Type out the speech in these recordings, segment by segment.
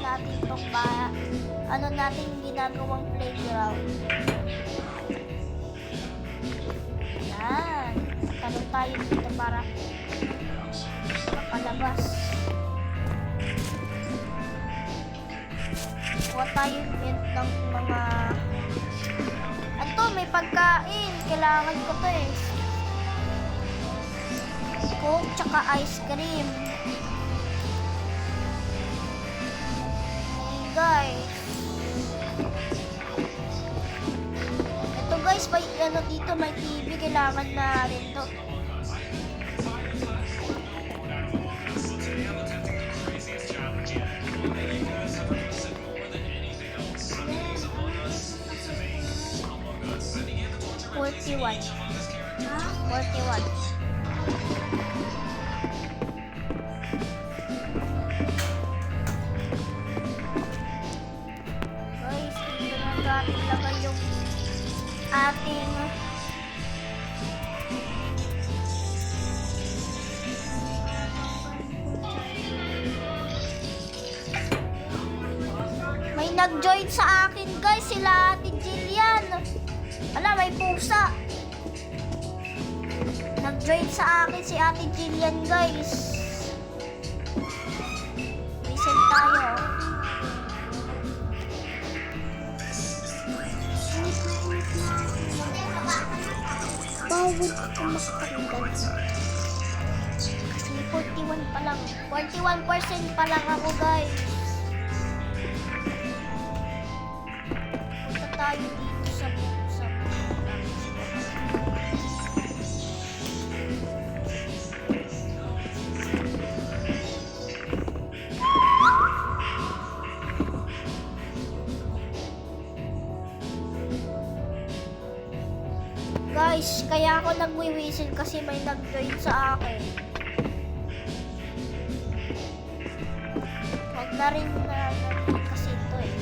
natin tong ano natin ginagawang playground. Yan. Talon tayo dito para makalabas. Kuha tayo ng mga... Ano, may pagkain. Kailangan ko to eh. Coke tsaka ice cream. Hey guys. Ito guys, may ano dito, may TV. Kailangan na rin to. $41. Guys, dito na natin lagay yung ating may nag-join sa akin guys, sila Ate Jillian. Ala, may pusa. Nag-join sa akin si Ate Jillian, guys. Listen tayo. Bawal ka makatanggal. Kasi 41 pa lang. 41% pa lang ako, guys. Punta tayo dito sa Guys, kaya ako nagwi-whistle kasi may nag-join sa akin. Wag na rin na kasi ito eh.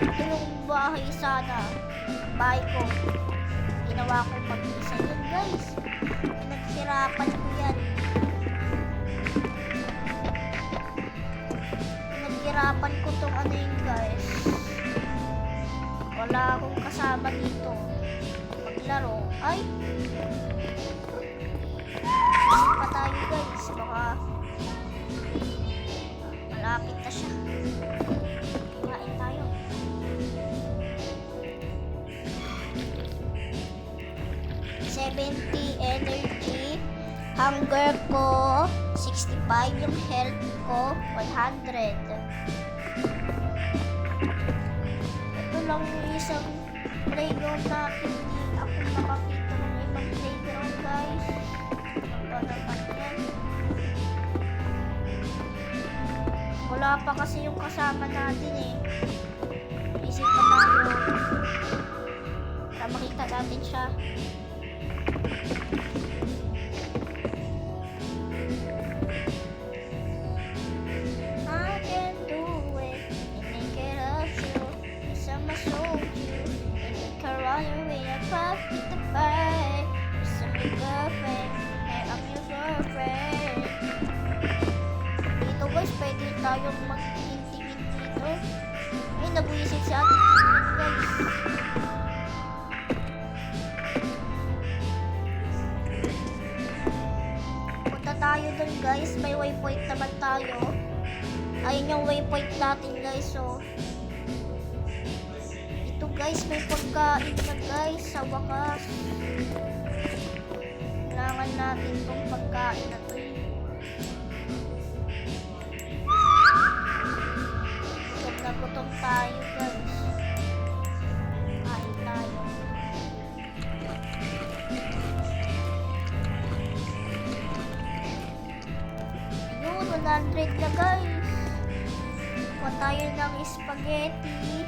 Ito yung bahay sana. Bahay ko. Ginawa ko mag-isa yun, guys. Pinagsirapan ko yan. Pinaghirapan ko tong ano yun, guys. Wala akong kasama dito. Laro. Ay! Kasi pa tayo, guys. Baka malapit na siya. Kain tayo. $70 energy. Hunger ko 65. Yung health ko 100. Ito lang yung isang playground natin. Nakakita ng ibang playground, guys. Ganda naman yan. Wala pa kasi yung kasama natin eh. Isip pa tayo. Para makita natin siya. I can do it and make it up you. Yes, I'ma show you and make her run away. With the fight, you're my girlfriend, and I'm your girlfriend. Dito, guys, pwede tayong mag-tingin dito. Ay, nag-uisip si Ate Jillian, guys. Punta tayo dun, guys. May waypoint naman tayo. Ayun yung waypoint natin, guys. So, guys, may pagkain na, guys, sa wakas. Kailangan natin itong pagkain na to. Gutom na gutom tayo, guys. Kain tayo. Ayun, 100 na, guys. Kuha tayo ng spaghetti.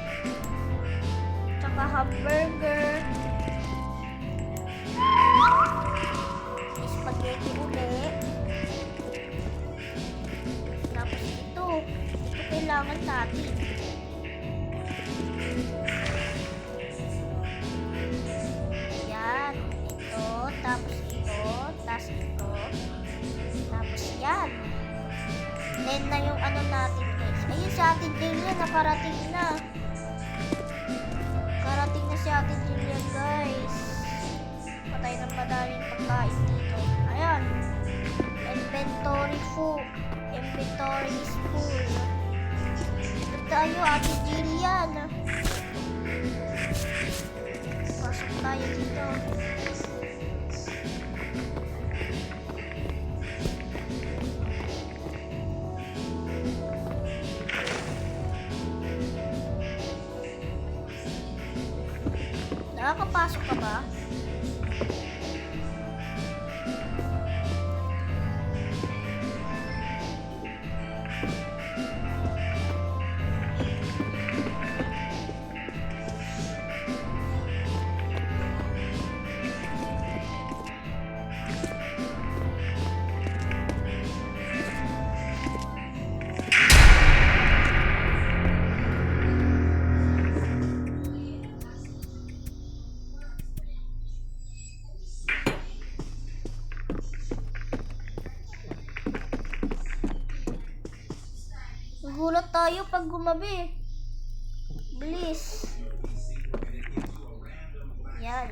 Hamburger, spaghetti ulit, tapos ito kailangan natin. Yan, ito, tapos ito, tapos yan. Then na yung ano natin, guys. Ayun, sa atin din yan, nakarating na. Karating na si Ate Jillian, guys. Patay na madaming pagkain dito. Ayan. Inventory is full. Ito tayo, Ate Jillian. Pasok tayo dito. Nakakapasok ka ba? Nagulat tayo pag gumabi. Bilis. Yan.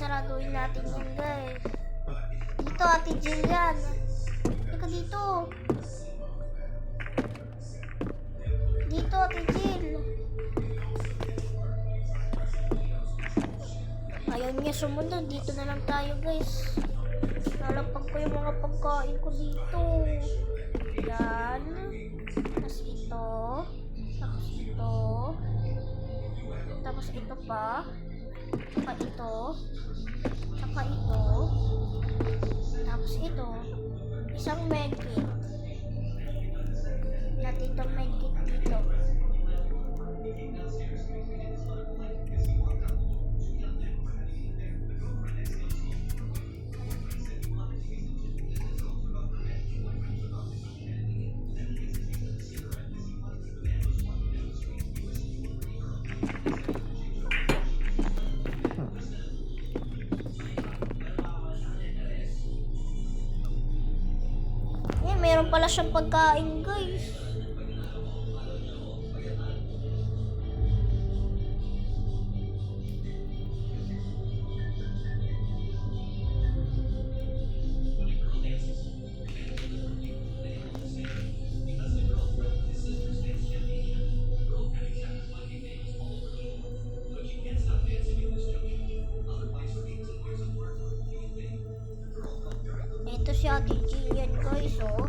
Saraduin natin yan, guys. Dito, Ate Jill yan. Teka dito. Dito, Ate Jill. Ayaw niya sumunod. Dito na lang tayo, guys. Lalapag ko yung mga pagkain ko dito. Yan. Tapos ito. Tapos ito. Tapos ito pa. Saka ito. Saka ito. Tapos ito. Isang medkit. Natin itong medkit dito. Meron pala siyang pagkain, guys. Ito si Ate Jillian, guys, oh.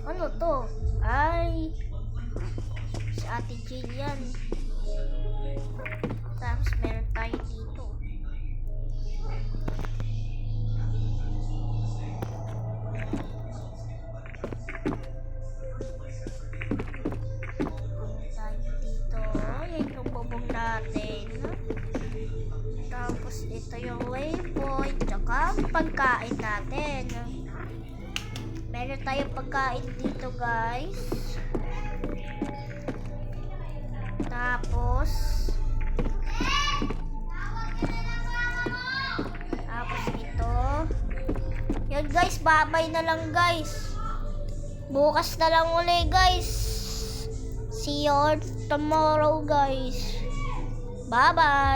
Ano to? Ay, si Ate Jillian. Tapos meron tayo dito. Tayo dito. Yan yung bubong natin. Tapos ito yung waypoint, tsaka pagkain natin. Meron tayong pagkain dito, guys. Tapos ito. Yun, guys, babay na lang, guys. Bukas na lang uli, guys. See you tomorrow, guys. Bye-bye.